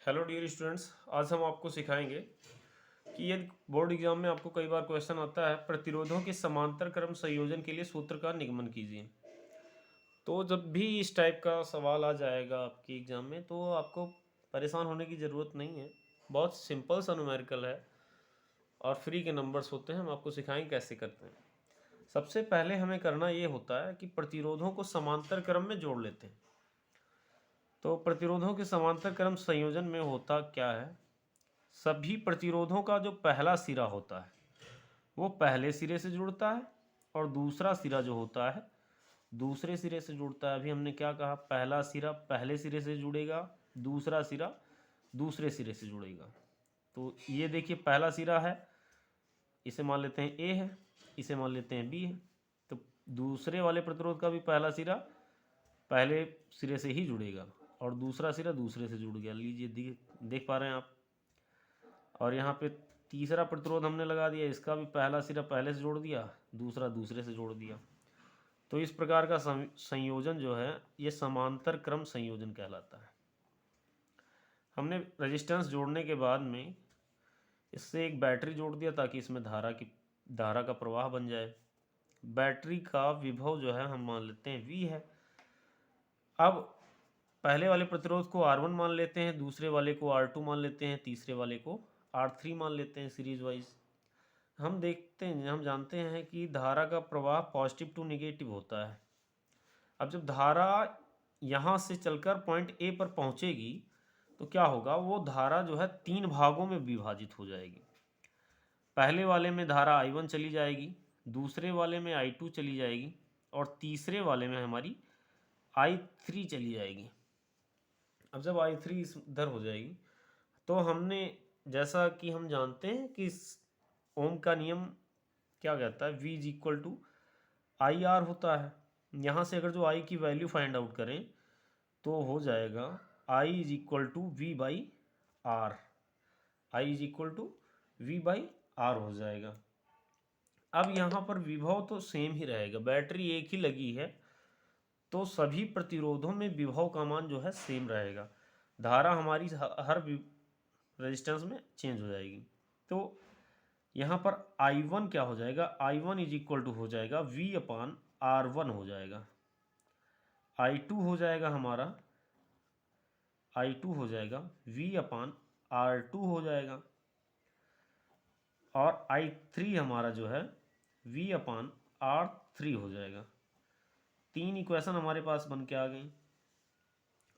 Hello dear students, आज हम आपको सिखाएंगे कि यदि बोर्ड एग्जाम में आपको कई बार क्वेश्चन आता है प्रतिरोधों के समांतर क्रम संयोजन के लिए सूत्र का निगमन कीजिए। तो जब भी इस टाइप का सवाल आ जाएगा आपके एग्जाम में तो आपको परेशान होने की ज़रूरत नहीं है। बहुत सिंपल सा न्यूमेरिकल है और फ्री के नंबर्स होते हैं। हम आपको सिखाएंगे कैसे करते हैं। सबसे पहले हमें करना ये होता है कि प्रतिरोधों को समांतर क्रम में जोड़ लेते हैं। तो प्रतिरोधों के समांतर क्रम संयोजन में होता क्या है, सभी प्रतिरोधों का जो पहला सिरा होता है वो पहले सिरे से जुड़ता है और दूसरा सिरा जो होता है दूसरे सिरे से जुड़ता है। अभी हमने क्या कहा, पहला सिरा पहले सिरे से जुड़ेगा, दूसरा सिरा दूसरे सिरे से जुड़ेगा। तो ये देखिए पहला सिरा है, इसे मान लेते हैं ए है, इसे मान लेते हैं बी है। तो दूसरे वाले प्रतिरोध का भी पहला सिरा पहले सिरे से ही जुड़ेगा और दूसरा सिरा दूसरे से जुड़ गया। लीजिए देख पा रहे हैं आप। और यहाँ पे तीसरा प्रतिरोध हमने लगा दिया, इसका भी पहला सिरा पहले से जोड़ दिया, दूसरा दूसरे से जोड़ दिया। तो इस प्रकार का संयोजन जो है ये समांतर क्रम संयोजन कहलाता है। हमने रेजिस्टेंस जोड़ने के बाद में इससे एक बैटरी जोड़ दिया ताकि इसमें धारा का प्रवाह बन जाए। बैटरी का विभव जो है हम मान लेते हैं V है। अब पहले वाले प्रतिरोध को R1 मान लेते हैं, दूसरे वाले को R2 मान लेते हैं, तीसरे वाले को R3 मान लेते हैं सीरीज वाइज। हम जानते हैं कि धारा का प्रवाह पॉजिटिव टू नेगेटिव होता है। अब जब धारा यहाँ से चलकर पॉइंट ए पर पहुँचेगी तो क्या होगा, वो धारा जो है तीन भागों में विभाजित हो जाएगी। पहले वाले में धारा I1 चली जाएगी, दूसरे वाले में I2 चली जाएगी और तीसरे वाले में हमारी I3 चली जाएगी। अब जब I3 इधर हो जाएगी तो हमने, जैसा कि हम जानते हैं कि ओम का नियम क्या कहता है, V is equal to I R होता है। यहाँ से अगर जो I की वैल्यू फाइंड आउट करें तो हो जाएगा I is equal to V by R. I is equal to V by R हो जाएगा। अब यहाँ पर विभव तो सेम ही रहेगा, बैटरी एक ही लगी है तो सभी प्रतिरोधों में विभव का मान जो है सेम रहेगा। धारा हमारी हर रेजिस्टेंस में चेंज हो जाएगी। तो यहाँ पर I1 क्या हो जाएगा, I1 इज इक्वल टू हो जाएगा V अपान R1 हो जाएगा। I2 हो जाएगा हमारा, I2 हो जाएगा V अपान R2 हो जाएगा। और I3 हमारा जो है V अपान R3 हो जाएगा। तीन इक्वेशन हमारे पास बन के आ गई।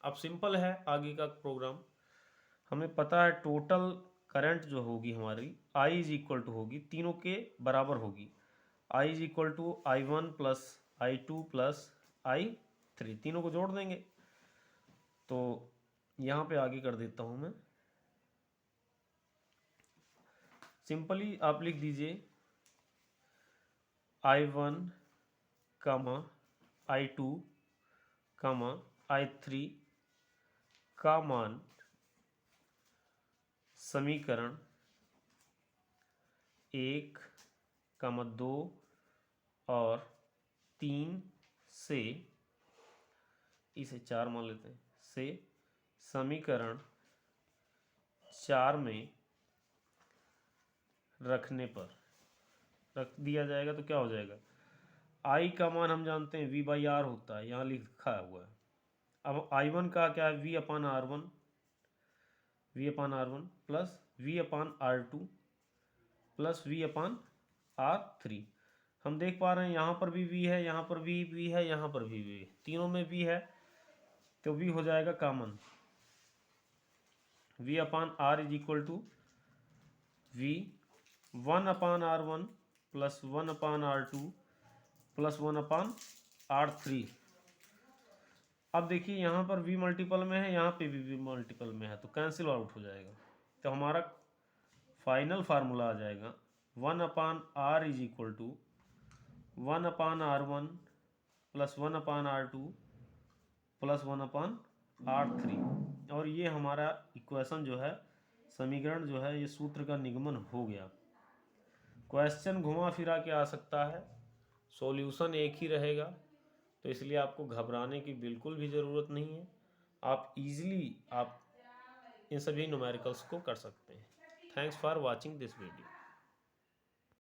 अब सिंपल है आगे का प्रोग्राम। हमें पता है टोटल करंट जो होगी हमारी I इज इक्वल टू होगी, तीनों के बराबर होगी। I is equal to I1 plus I2 plus I3, तीनों को जोड़ देंगे। तो यहाँ पे आगे कर देता हूँ मैं। सिंपली आप लिख दीजिए I1 कामा I2 कामा I3 का मान समीकरण 1, 2 और 3 से, इसे 4 मान लेते हैं, से समीकरण 4 में रखने पर रख दिया जाएगा तो क्या हो जाएगा, I का मान हम जानते हैं V बाई आर होता है, यहाँ लिखा हुआ है। अब I1 का क्या है, V अपान R1 प्लस V अपान R2 प्लस V अपान R3। हम देख पा रहे हैं यहाँ पर भी V है, यहाँ पर भी V है, यहाँ पर भी V है, तीनों में V है तो V हो जाएगा common. V upon R is equal to V 1 upon R1 plus 1 upon R2 plus 1 upon R3। अब देखिए यहाँ पर V मल्टीपल में है, यहाँ पे भी V मल्टीपल में है तो कैंसिल आउट हो जाएगा। तो हमारा फाइनल फार्मूला आ जाएगा 1 upon R is equal to 1 upon R1 plus 1 upon R2 plus 1 upon R3। और ये हमारा इक्वेशन जो है, समीकरण जो है, ये सूत्र का निगमन हो गया। क्वेश्चन घुमा फिरा के आ सकता है, सॉल्यूशन एक ही रहेगा, तो इसलिए आपको घबराने की बिल्कुल भी ज़रूरत नहीं है। आप इजीली आप इन सभी न्यूमेरिकल्स को कर सकते हैं। Thanks for watching this video.